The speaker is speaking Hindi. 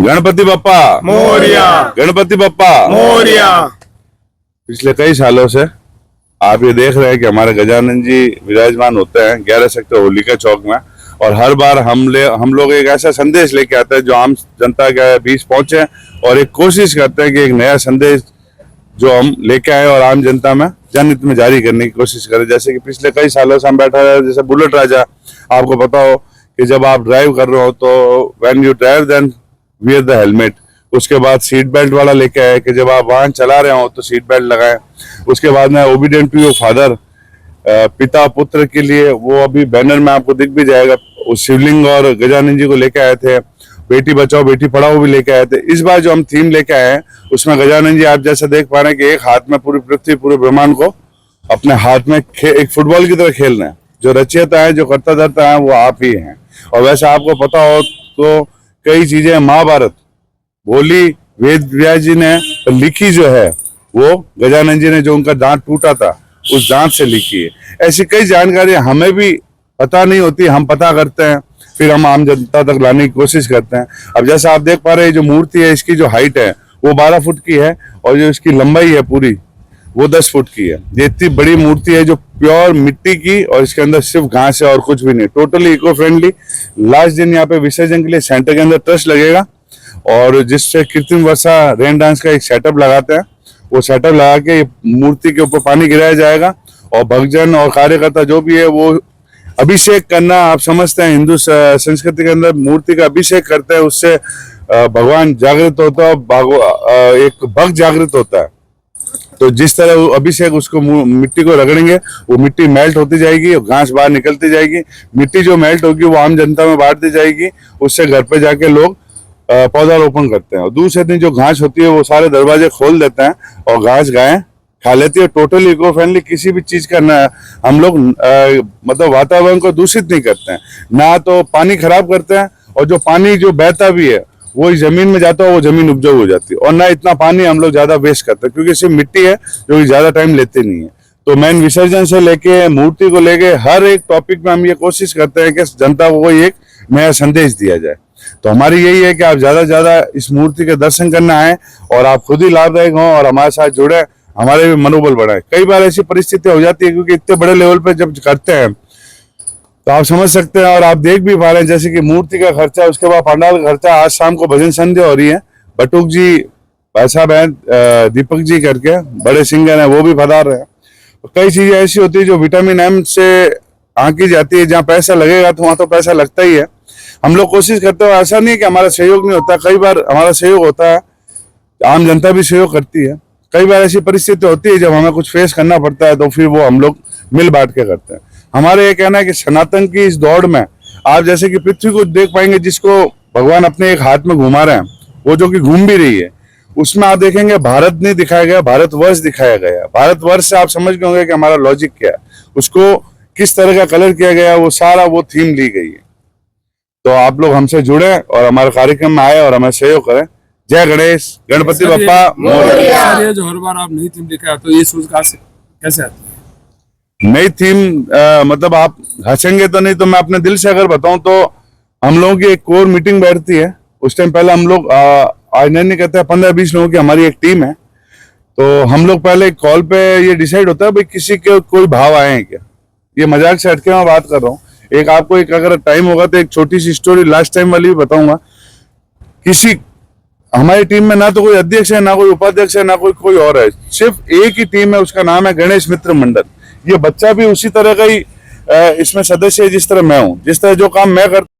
गणपति बप्पा मोरिया, गणपति बप्पा मोरिया। पिछले कई सालों से आप ये देख रहे हैं कि हमारे गजानन जी विराजमान होते हैं 11 सेक्टर होलिका चौक में। और हर बार हम लोग एक ऐसा संदेश लेके आते हैं जो आम जनता के बीच पहुंचे और एक कोशिश करते हैं कि एक नया संदेश जो हम लेके आए और आम जनता में जनहित में जारी करने की कोशिश करें। जैसे कि पिछले कई सालों से हम बैठा है, जैसे बुलेट राजा, आपको पता हो कि जब आप ड्राइव कर रहे हो तो when you drive then wear the helmet. उसके बाद सीट बेल्ट वाला लेके आए कि जब आप वाहन चला रहे हो तो सीट बेल्ट लगाएं। उसके बाद में ओबीडियंट टू योर फादर, पिता पुत्र के लिए, वो अभी बैनर में आपको दिख भी जाएगा। उस शिवलिंग और गजानन जी को लेके आए थे। बेटी बचाओ बेटी पढ़ाओ भी लेके आए थे। इस बार जो हम थीम लेके आए हैं उसमें गजानन जी आप जैसा देख पा रहे हैं कि एक हाथ में पूरी पृथ्वी पूरे ब्रह्मांड को अपने हाथ में एक फुटबॉल की तरह खेल रहे हैं। जो रचयिता है, जो कर्ता धर्ता है, वो आप ही हैं। और वैसे आपको पता हो तो कई चीजें महाभारत बोली वेद व्यास जी ने लिखी जो है वो गजानन जी ने, जो उनका दांत टूटा था उस दांत से लिखी है। ऐसी कई जानकारी हमें भी पता नहीं होती, हम पता करते हैं, फिर हम आम जनता तक लाने की कोशिश करते हैं। अब जैसा आप देख पा रहे हैं, जो मूर्ति है इसकी जो हाइट है वो 12 फुट की है और जो इसकी लंबाई है पूरी वो 10 फुट की है। ये इतनी बड़ी मूर्ति है जो प्योर मिट्टी की, और इसके अंदर सिर्फ घास है और कुछ भी नहीं। Totally eco friendly. लास्ट दिन यहाँ पे विसर्जन के लिए सेंटर के अंदर ट्रस्ट लगेगा और जिससे कृत्रिम वर्षा रेन डांस का एक सेटअप लगाते हैं। वो सेटअप लगा के मूर्ति के ऊपर पानी गिराया जाएगा और भक्तजन और कार्यकर्ता जो भी है वो अभिषेक करना, आप समझते हैं हिंदू संस्कृति के अंदर मूर्ति का अभिषेक करते हैं, उससे भगवान जागृत होता है, एक भक्त जागृत होता है। तो जिस तरह वो अभिषेक उसको मिट्टी को रगड़ेंगे वो मिट्टी मेल्ट होती जाएगी और घास बाहर निकलती जाएगी। मिट्टी जो मेल्ट होगी वो आम जनता में बांट दी जाएगी। उससे घर पे जाके लोग पौधारोपण करते हैं। और दूसरे दिन जो घास होती है वो सारे दरवाजे खोल देते हैं और घास गायें खा लेती है। टोटली इको फ्रेंडली, किसी भी चीज का हम लोग मतलब वातावरण को दूषित नहीं करते हैं, ना तो पानी खराब करते हैं, और जो पानी जो बहता भी है वो इस जमीन में जाता है, वो जमीन उपजाऊ हो जाती है। और ना इतना पानी हम लोग ज्यादा वेस्ट करते हैं क्योंकि सिर्फ मिट्टी है जो कि ज्यादा टाइम लेती नहीं है। तो मेन विसर्जन से लेके मूर्ति को लेके हर एक टॉपिक में हम ये कोशिश करते हैं कि जनता को कोई एक नया संदेश दिया जाए। तो हमारी यही है कि आप ज्यादा से ज्यादा इस मूर्ति के दर्शन करने आए और आप खुद ही लाभदायक हों और हमारे साथ जुड़े, हमारे भी मनोबल बढ़ाए। कई बार ऐसी परिस्थिति हो जाती है क्योंकि इतने बड़े लेवल पे जब करते हैं तो आप समझ सकते हैं और आप देख भी पा रहे हैं, जैसे कि मूर्ति का खर्चा, उसके बाद पंडाल का खर्चा। आज शाम को भजन संध्या हो रही है, बटुक जी भाई साहब हैं, दीपक जी करके बड़े सिंगर हैं, वो भी पधार रहे हैं। कई चीजें ऐसी होती है जो विटामिन एम से आंकी जाती है। जहाँ पैसा लगेगा तो वहां तो पैसा लगता ही है। हम लोग कोशिश करते हैं, ऐसा नहीं है कि हमारा सहयोग नहीं होता, कई बार हमारा सहयोग होता है, आम जनता भी सहयोग करती है। कई बार ऐसी परिस्थिति होती है जब हमें कुछ फेस करना पड़ता है तो फिर वो हम लोग मिल बांट के करते हैं। हमारे ये कहना है कि सनातन की इस दौड़ में आप जैसे कि पृथ्वी को देख पाएंगे जिसको भगवान अपने एक हाथ में घुमा रहे हैं, वो जो कि घूम भी रही है, उसमें आप देखेंगे भारत नहीं दिखाया गया, भारतवर्ष दिखाया गया। भारतवर्ष से आप समझ गए होंगे कि हमारा लॉजिक क्या है, उसको किस तरह का कलर किया गया, वो सारा वो थीम ली गई है। तो आप लोग हमसे जुड़े और हमारे कार्यक्रम में आए और हमें सहयोग करें। जय गणेश, गणपति बप्पा मोरिया। ये जो हर बार आप नई थीम लेकर आते हो, ये सोच कैसे आती है? नई थीम मतलब आप हंसेंगे तो नहीं, तो मैं अपने दिल से अगर बताऊं तो हम लोगों की एक कोर मीटिंग बैठती है। उस टाइम पहले हम लोग आज नहीं कहते हैं, 15-20 लोगों की हमारी एक टीम है। तो हम लोग पहले कॉल पे ये डिसाइड होता है भाई किसी के कोई भाव आए हैं क्या। ये मजाक से हटके मैं बात कर रहा हूँ। एक आपको एक अगर टाइम होगा तो एक छोटी सी स्टोरी लास्ट टाइम वाली भी बताऊंगा। किसी हमारी टीम में ना तो कोई अध्यक्ष है, ना कोई उपाध्यक्ष है, ना कोई और है, सिर्फ एक ही टीम है, उसका नाम है गणेश मित्र मंडल। ये बच्चा भी उसी तरह का ही इसमें सदस्य है जिस तरह मैं हूँ। जिस तरह जो काम मैं करता